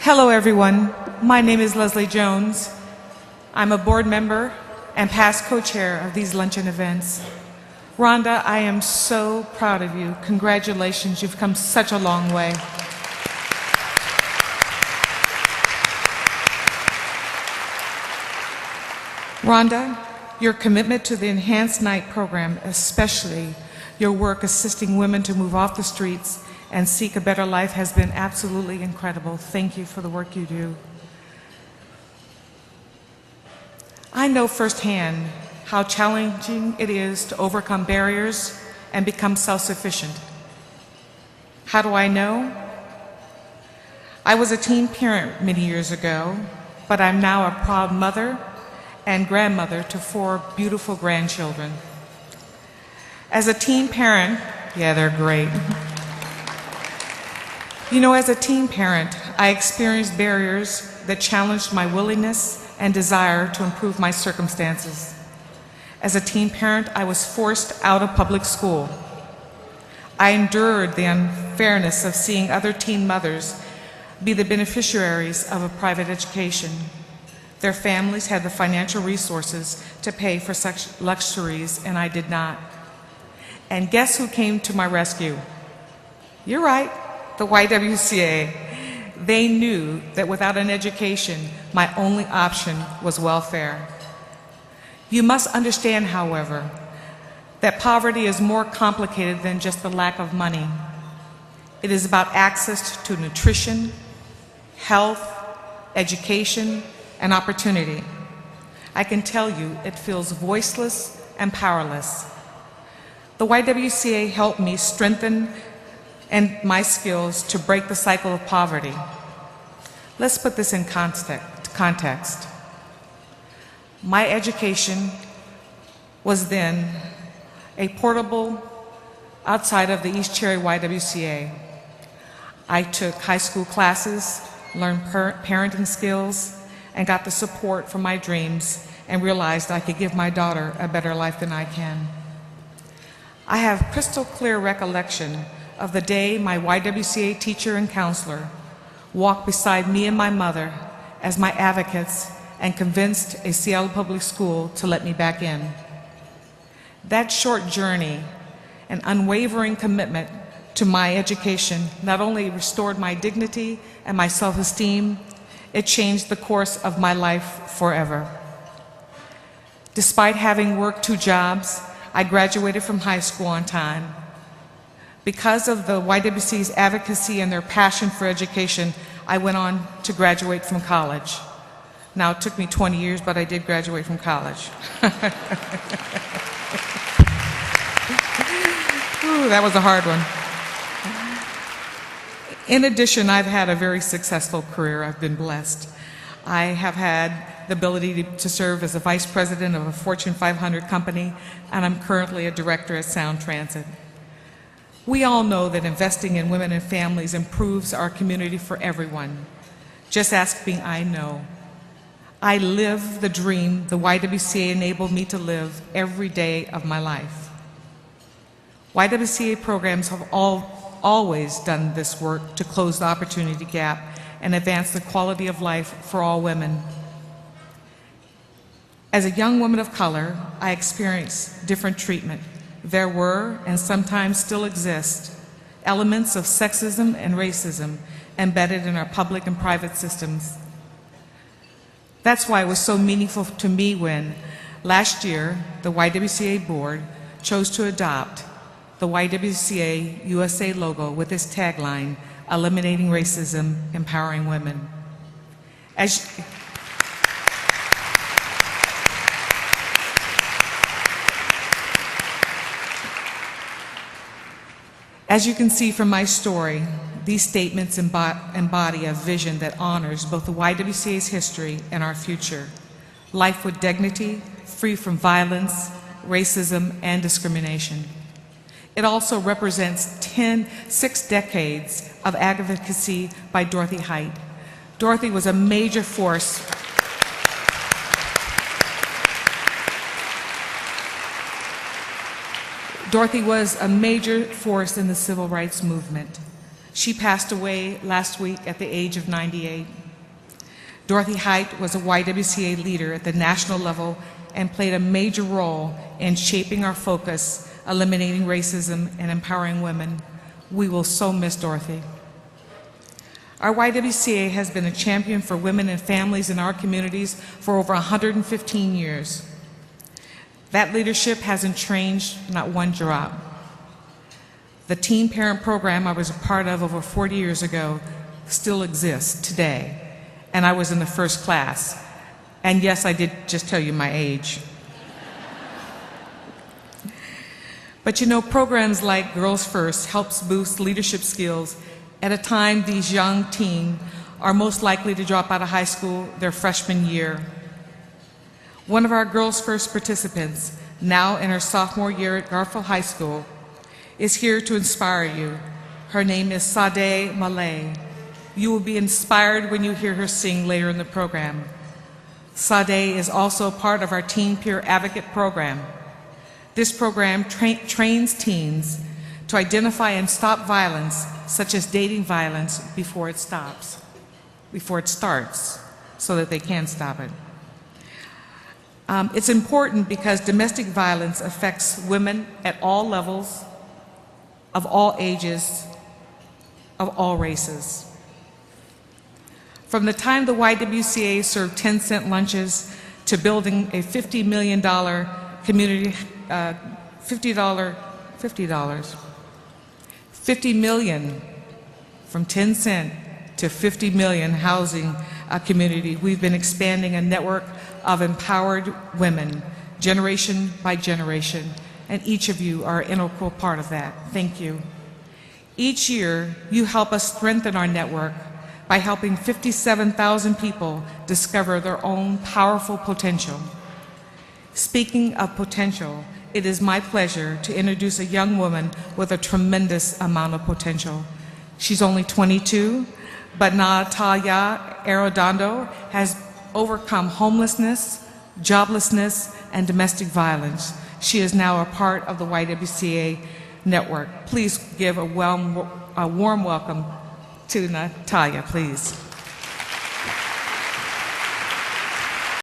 Hello everyone, my name is Leslie Jones. I'm a board member and past co-chair of these luncheon events. Rhonda, I am so proud of you. Congratulations, you've come such a long way. Rhonda, your commitment to the Enhanced Night program, especially your work assisting women to move off the streets and seek a better life, has been absolutely incredible. Thank you for the work you do. I know firsthand how challenging it is to overcome barriers and become self-sufficient. How do I know? I was a teen parent many years ago, but I'm now a proud mother and grandmother to 4 beautiful grandchildren. As a teen parent, yeah, they're great. You know, as a teen parent, I experienced barriers that challenged my willingness and desire to improve my circumstances. As a teen parent, I was forced out of public school. I endured the unfairness of seeing other teen mothers be the beneficiaries of a private education. Their families had the financial resources to pay for such luxuries, and I did not. And guess who came to my rescue? You're right, the YWCA. They knew that without an education, my only option was welfare. You must understand, however, that poverty is more complicated than just the lack of money. It is about access to nutrition, health, education, and opportunity. I can tell you it feels voiceless and powerless. The YWCA helped me strengthen my skills to break the cycle of poverty. Let's put this in context. My education was then a portable outside of the East Cherry YWCA. I took high school classes, learned parenting skills, and got the support for my dreams, and realized I could give my daughter a better life than I can. I have crystal clear recollection of the day my YWCA teacher and counselor walked beside me and my mother as my advocates and convinced a Seattle public school to let me back in. That short journey and unwavering commitment to my education not only restored my dignity and my self-esteem, it changed the course of my life forever. Despite having worked 2 jobs, I graduated from high school on time. Because of the YWCA's advocacy and their passion for education, I went on to graduate from college. Now, it took me 20 years, but I did graduate from college. Ooh, that was a hard one. In addition, I've had a very successful career. I've been blessed. I have had the ability to serve as a vice president of a Fortune 500 company, and I'm currently a director at Sound Transit. We all know that investing in women and families improves our community for everyone. Just ask me, I know. I live the dream the YWCA enabled me to live every day of my life. YWCA programs have always done this work to close the opportunity gap and advance the quality of life for all women. As a young woman of color, I experienced different treatment. There were, and sometimes still exist, elements of sexism and racism embedded in our public and private systems. That's why it was so meaningful to me when, last year, the YWCA board chose to adopt the YWCA USA logo with its tagline, "Eliminating Racism, Empowering Women." As you can see from my story, these statements embody a vision that honors both the YWCA's history and our future. Life with dignity, free from violence, racism, and discrimination. It also represents 6 decades of advocacy by Dorothy Height. Dorothy was a major force Dorothy was a major force in the civil rights movement. She passed away last week at the age of 98. Dorothy Height was a YWCA leader at the national level and played a major role in shaping our focus, eliminating racism, and empowering women. We will so miss Dorothy. Our YWCA has been a champion for women and families in our communities for over 115 years. That leadership hasn't changed, not one drop. The teen parent program I was a part of over 40 years ago still exists today, and I was in the first class. And yes, I did just tell you my age. But you know, programs like Girls First helps boost leadership skills at a time these young teens are most likely to drop out of high school their freshman year. One of our Girls First participants, now in her sophomore year at Garfield High School, is here to inspire you. Her name is Sade Malay. You will be inspired when you hear her sing later in the program. Sade is also part of our Teen Peer Advocate program. This program trains teens to identify and stop violence, such as dating violence, before it starts, so that they can stop it. It's important because domestic violence affects women at all levels, of all ages, of all races. From the time the YWCA served 10-cent lunches to building a $50 million community, $50 million from 10 cent to 50 million housing community, we've been expanding a network of empowered women, generation by generation, and each of you are an integral part of that. Thank you. Each year, you help us strengthen our network by helping 57,000 people discover their own powerful potential. Speaking of potential, it is my pleasure to introduce a young woman with a tremendous amount of potential. She's only 22, but Natalia Arredondo has overcome homelessness, joblessness, and domestic violence. She is now a part of the YWCA network. Please give a warm welcome to Natalia, please.